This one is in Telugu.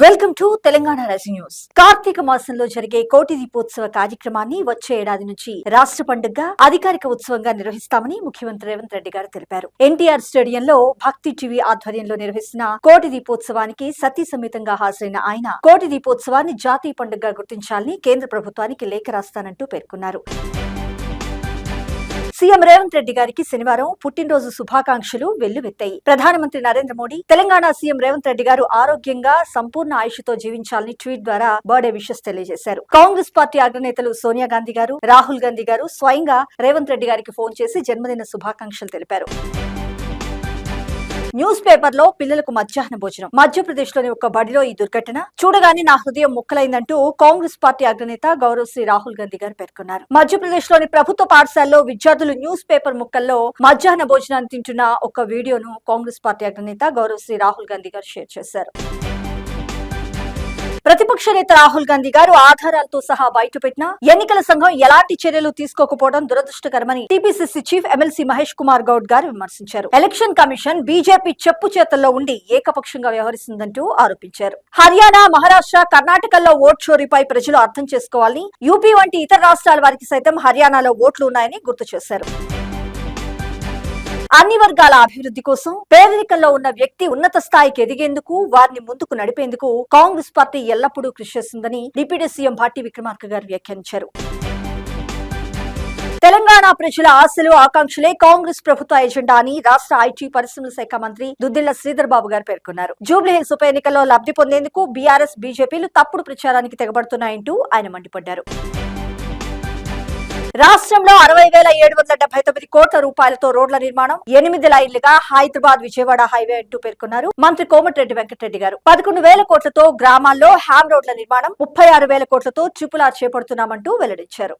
Welcome to Telangana rising news. Kartika మాసంలో జరిగే కోటి దీపోత్సవ కార్యక్రమాన్ని వచ్చే ఏడాది నుంచి రాష్ట్ర పండుగగా అధికారిక ఉత్సవంగా నిర్వహిస్తామని ముఖ్యమంత్రి రేవంత్ రెడ్డి గారు తెలిపారు. ఎన్టీఆర్ స్టేడియంలో భక్తి టీవీ ఆధ్వర్యంలో నిర్వహిస్తున్న కోటి దీపోత్సవానికి సతీ సమేతంగా హాజరైన ఆయన కోటి దీపోత్సవాన్ని జాతీయ పండుగగా గుర్తించాలని కేంద్ర ప్రభుత్వానికి లేఖ రాస్తానంటూ పేర్కొన్నారు. సీఎం రేవంత్ రెడ్డి గారికి శనివారం పుట్టినరోజు శుభాకాంక్షలు వెల్లువెత్తాయి. ప్రధానమంత్రి నరేంద్ర మోడీ తెలంగాణ సీఎం రేవంత్ రెడ్డి గారు ఆరోగ్యంగా సంపూర్ణ ఆయుష్తో జీవించాలని ట్వీట్ ద్వారా బర్త్డే విషెస్ తెలియజేశారు. కాంగ్రెస్ పార్టీ అగ్రనేతలు సోనియా గాంధీ గారు, రాహుల్ గాంధీ గారు స్వయంగా రేవంత్ రెడ్డి గారికి ఫోన్ చేసి జన్మదిన శుభాకాంక్షలు తెలిపారు. న్యూస్ పేపర్ లో పిల్లలకు మధ్యాహ్న భోజనం. మధ్యప్రదేశ్ లోని ఒక బడిలో ఈ దుర్ఘటన చూడగానే నా హృదయం ముక్కలైందంటూ కాంగ్రెస్ పార్టీ అగ్రనేత గౌరవశ్రీ రాహుల్ గాంధీ గారు పేర్కొన్నారు. మధ్యప్రదేశ్ లోని ప్రభుత్వ పాఠశాలలో విద్యార్థులు న్యూస్ పేపర్ ముక్కల్లో మధ్యాహ్న భోజనాన్ని తింటున్న ఒక వీడియోను కాంగ్రెస్ పార్టీ అగ్రనేత గౌరవశ్రీ రాహుల్ గాంధీ గారు షేర్ చేశారు. ప్రతిపక్ష నేత రాహుల్ గాంధీ గారు ఆధారాలతో సహా బయటపెట్టిన ఎన్నికల సంఘం ఎలాంటి చర్యలు తీసుకోకపోవడం దురదృష్టకరమని TPCC chief MLC Mahesh Kumar Goud గారు విమర్శించారు. ఎలక్షన్ కమిషన్ బీజేపీ చెప్పు చేతల్లో ఉండి ఏకపక్షంగా వ్యవహరిస్తుందంటూ ఆరోపించారు. హర్యానా, మహారాష్ట్ర, కర్ణాటకల్లో ఓట్ చోరీపై ప్రజలు అర్థం చేసుకోవాలని, యూపీ వంటి ఇతర రాష్ట్రాల వారికి సైతం హర్యానాలో ఓట్లు ఉన్నాయని గుర్తు చేశారు. అన్ని వర్గాల అభివృద్ధి కోసం పేదరికంలో ఉన్న వ్యక్తి ఉన్నత స్థాయికి ఎదిగేందుకు, వారిని ముందుకు నడిపేందుకు కాంగ్రెస్ పార్టీ ఎల్లప్పుడూ కృషి చేస్తుందని డిప్యూటీ సీఎం భాటి విక్రమార్క గారు వ్యాఖ్యానించారు. తెలంగాణ ప్రజల ఆశలు, ఆకాంక్షలే కాంగ్రెస్ ప్రభుత్వ ఎజెండా అని రాష్ట్ర ఐటీ పరిశ్రమల శాఖ మంత్రి దుద్దిళ్ల శ్రీధర్ బాబు గారు పేర్కొన్నారు. జూబ్లీహిల్స్ ఉప ఎన్నికల్లో లబ్ధి పొందేందుకు బీఆర్ఎస్, బీజేపీలు తప్పుడు ప్రచారానికి తెగబడుతున్నాయంటూ ఆయన మండిపడ్డారు. రాష్ట్రంలో 60,779 కోట్ల రూపాయలతో రోడ్ల నిర్మాణం, 8 లైన్లుగా హైదరాబాద్ విజయవాడ హైవే అంటూ పేర్కొన్నారు మంత్రి కోమటిరెడ్డి వెంకటరెడ్డి గారు. 11,000 కోట్లతో గ్రామాల్లో హ్యామ్ రోడ్ల నిర్మాణం, 36,000 కోట్లతో ట్రిపుల్ ఆర్ చేపడుతున్నామంటూ వెల్లడించారు.